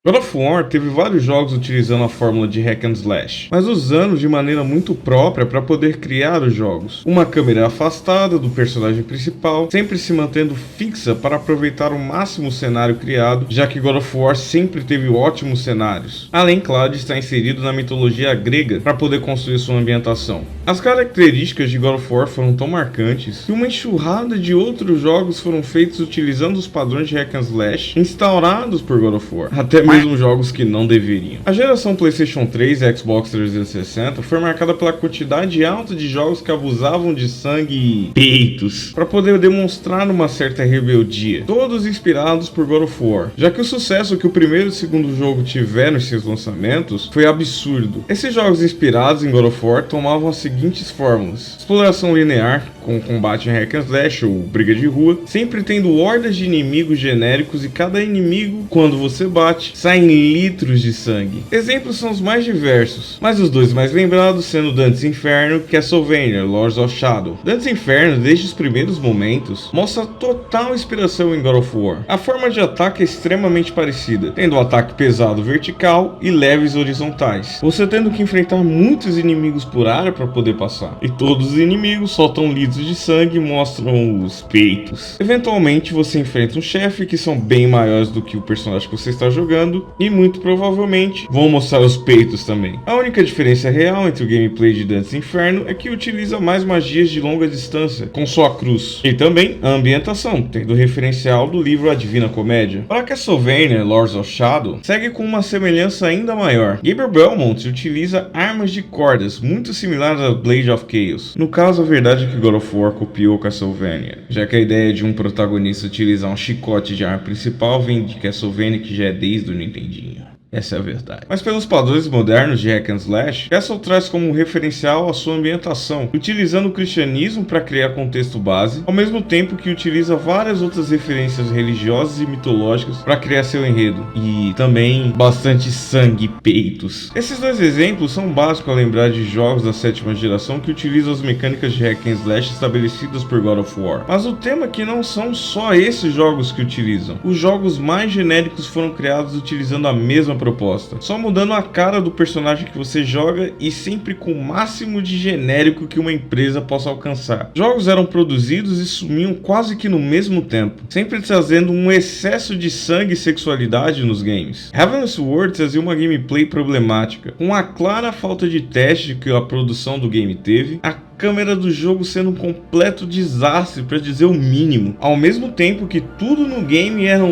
God of War teve vários jogos utilizando a fórmula de hack and slash, mas usando de maneira muito própria para poder criar os jogos. Uma câmera afastada do personagem principal, sempre se mantendo fixa para aproveitar ao máximo o cenário criado, já que God of War sempre teve ótimos cenários. Além, claro, de estar inserido na mitologia grega para poder construir sua ambientação. As características de God of War foram tão marcantes que uma enxurrada de outros jogos foram feitos utilizando os padrões de hack and slash instaurados por God of War, até mesmo jogos que não deveriam. A geração PlayStation 3 e Xbox 360 foi marcada pela quantidade alta de jogos que abusavam de sangue e peitos para poder demonstrar uma certa rebeldia, todos inspirados por God of War, já que o sucesso que o primeiro e o segundo jogo tiveram em seus lançamentos foi absurdo. Esses jogos inspirados em God of War tomavam as seguintes fórmulas: exploração linear, com combate em hack and slash ou briga de rua, sempre tendo hordas de inimigos genéricos e cada inimigo, quando você bate, saem litros de sangue. Exemplos são os mais diversos, mas os dois mais lembrados sendo Dante's Inferno e Castlevania Lords of Shadow. Dante's Inferno, desde os primeiros momentos, mostra total inspiração em God of War. A forma de ataque é extremamente parecida, tendo o ataque pesado vertical e leves horizontais, você tendo que enfrentar muitos inimigos por área para poder passar, e todos os inimigos soltam litros de sangue e mostram os peitos. Eventualmente você enfrenta um chefe que são bem maiores do que o personagem que você está jogando e muito provavelmente vão mostrar os peitos também. A única diferença real entre o gameplay de Dante's Inferno é que utiliza mais magias de longa distância com sua cruz, e também a ambientação, tendo o referencial do livro A Divina Comédia. Para Castlevania Lords of Shadow segue com uma semelhança ainda maior. Gabriel Belmont utiliza armas de cordas muito similares a Blade of Chaos. No caso, a verdade é que God of War copiou Castlevania, já que a ideia de um protagonista utilizar um chicote de arma principal vem de Castlevania, que já é desde o Nintendinho. Essa é a verdade. Mas pelos padrões modernos de hack and slash, Castle traz como referencial a sua ambientação, utilizando o cristianismo para criar contexto base, ao mesmo tempo que utiliza várias outras referências religiosas e mitológicas para criar seu enredo, e também bastante sangue e peitos. Esses dois exemplos são básicos a lembrar de jogos da sétima geração que utilizam as mecânicas de hack and slash estabelecidas por God of War. Mas o tema é que não são só esses jogos que utilizam. Os jogos mais genéricos foram criados utilizando a mesma proposta, só mudando a cara do personagem que você joga e sempre com o máximo de genérico que uma empresa possa alcançar. Jogos eram produzidos e sumiam quase que no mesmo tempo, sempre trazendo um excesso de sangue e sexualidade nos games. Heavenly Sword trazia uma gameplay problemática, com a clara falta de teste que a produção do game teve, a câmera do jogo sendo um completo desastre, para dizer o mínimo, ao mesmo tempo que tudo no game eram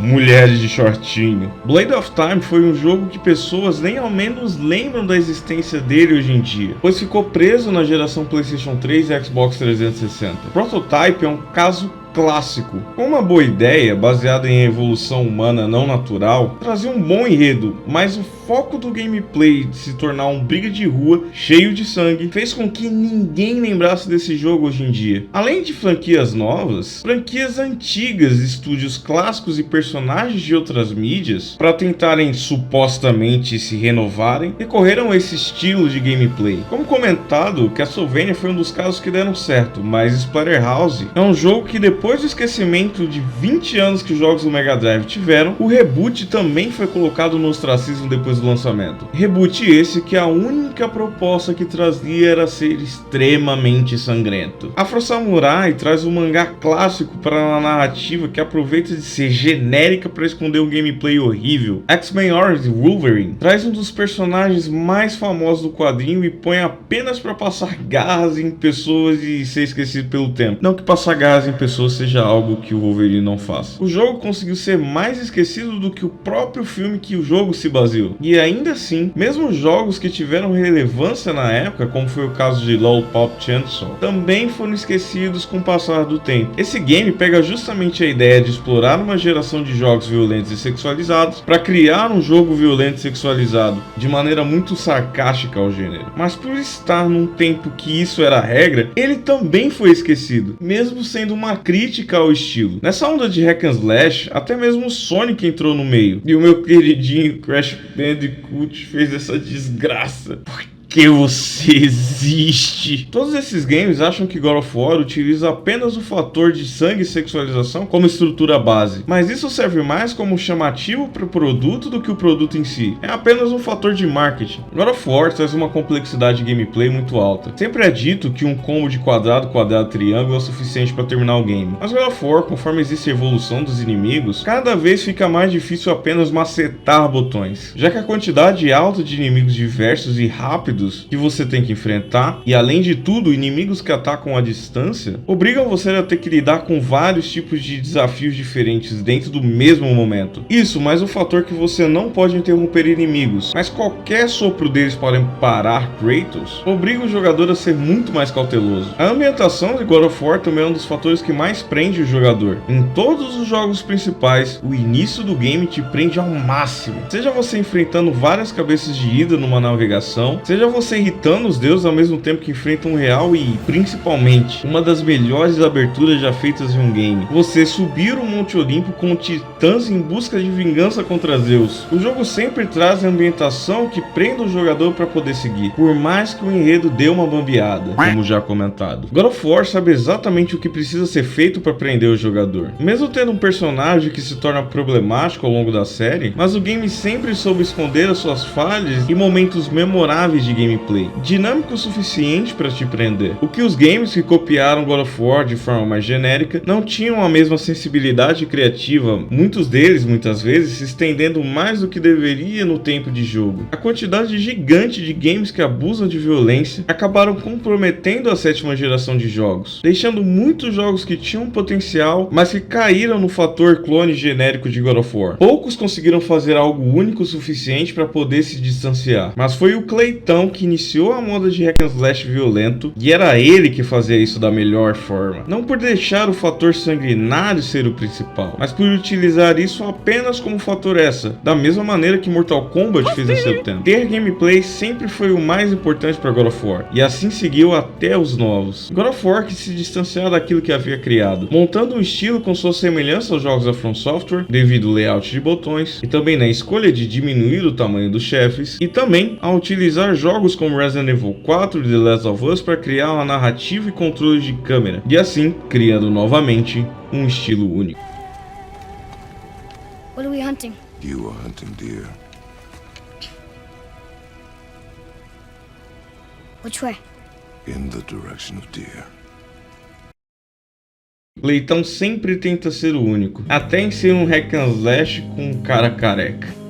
mulheres de shortinho. Blade of Time foi um jogo que pessoas nem ao menos lembram da existência dele hoje em dia, pois ficou preso na geração PlayStation 3 e Xbox 360. Prototype é um caso clássico. Com uma boa ideia, baseada em evolução humana não natural, trazia um bom enredo, mas o foco do gameplay de se tornar um briga de rua cheio de sangue fez com que ninguém lembrasse desse jogo hoje em dia. Além de franquias novas, franquias antigas, estúdios clássicos e personagens de outras mídias, para tentarem supostamente se renovarem, recorreram a esse estilo de gameplay. Como comentado, Castlevania foi um dos casos que deram certo, mas Splatterhouse é um jogo que depois do esquecimento de 20 anos que os jogos do Mega Drive tiveram, o reboot também foi colocado no ostracismo depois do lançamento. Reboot esse que a única proposta que trazia era ser extremamente sangrento. Afro Samurai traz um mangá clássico para uma narrativa que aproveita de ser genérica para esconder um gameplay horrível. X-Men Origins Wolverine traz um dos personagens mais famosos do quadrinho e põe apenas para passar garras em pessoas e ser esquecido pelo tempo. Não que passar garras em pessoas seja algo que o Wolverine não faça. O jogo conseguiu ser mais esquecido do que o próprio filme que o jogo se baseou. E ainda assim, mesmo jogos que tiveram relevância na época, como foi o caso de Lollipop Chainsaw, também foram esquecidos com o passar do tempo. Esse game pega justamente a ideia de explorar uma geração de jogos violentos e sexualizados para criar um jogo violento e sexualizado, de maneira muito sarcástica ao gênero. Mas por estar num tempo que isso era a regra, ele também foi esquecido, mesmo sendo uma crítica ao estilo. Nessa onda de hack and slash, até mesmo o Sonic entrou no meio. E o meu queridinho Crash Bandicoot fez essa desgraça. Por que você existe. Todos esses games acham que God of War utiliza apenas o fator de sangue e sexualização como estrutura base, mas isso serve mais como chamativo para o produto do que o produto em si. É apenas um fator de marketing. God of War traz uma complexidade de gameplay muito alta. Sempre é dito que um combo de quadrado, quadrado, triângulo é o suficiente para terminar o game, mas God of War, conforme existe a evolução dos inimigos, cada vez fica mais difícil apenas macetar botões, já que a quantidade alta de inimigos diversos e rápidos que você tem que enfrentar, e além de tudo, inimigos que atacam à distância, obrigam você a ter que lidar com vários tipos de desafios diferentes dentro do mesmo momento. Isso, mais o fator que você não pode interromper inimigos, mas qualquer sopro deles podem parar Kratos, obriga o jogador a ser muito mais cauteloso. A ambientação de God of War também é um dos fatores que mais prende o jogador. Em todos os jogos principais, o início do game te prende ao máximo. Seja você enfrentando várias cabeças de Hidra numa navegação, seja você irritando os deuses ao mesmo tempo que enfrenta um real e, principalmente, uma das melhores aberturas já feitas em um game, você subir o Monte Olimpo com titãs em busca de vingança contra Zeus. O jogo sempre traz a ambientação que prende o jogador para poder seguir, por mais que o enredo dê uma bambeada, como já comentado. God of War sabe exatamente o que precisa ser feito para prender o jogador. Mesmo tendo um personagem que se torna problemático ao longo da série, mas o game sempre soube esconder as suas falhas e momentos memoráveis de gameplay, dinâmico o suficiente para te prender. O que os games que copiaram God of War de forma mais genérica não tinham a mesma sensibilidade criativa, muitos deles muitas vezes se estendendo mais do que deveria no tempo de jogo. A quantidade gigante de games que abusam de violência acabaram comprometendo a sétima geração de jogos, deixando muitos jogos que tinham potencial, mas que caíram no fator clone genérico de God of War. Poucos conseguiram fazer algo único o suficiente para poder se distanciar, mas foi o Cleitão que iniciou a moda de hack and slash violento, e era ele que fazia isso da melhor forma. Não por deixar o fator sanguinário ser o principal, mas por utilizar isso apenas como fator extra, da mesma maneira que Mortal Kombat fez em seu tempo. Ter gameplay sempre foi o mais importante para God of War, e assim seguiu até os novos. God of War que se distanciava daquilo que havia criado, montando um estilo com sua semelhança aos jogos da From Software, devido ao layout de botões, e também na escolha de diminuir o tamanho dos chefes, e também a utilizar jogos como Resident Evil 4 e The Last of Us para criar uma narrativa e controle de câmera, e assim criando novamente um estilo único. What are we hunting? You are hunting deer. Which way? In the direction of deer. Cleitão sempre tenta ser o único, até em ser um hack and slash com um cara careca.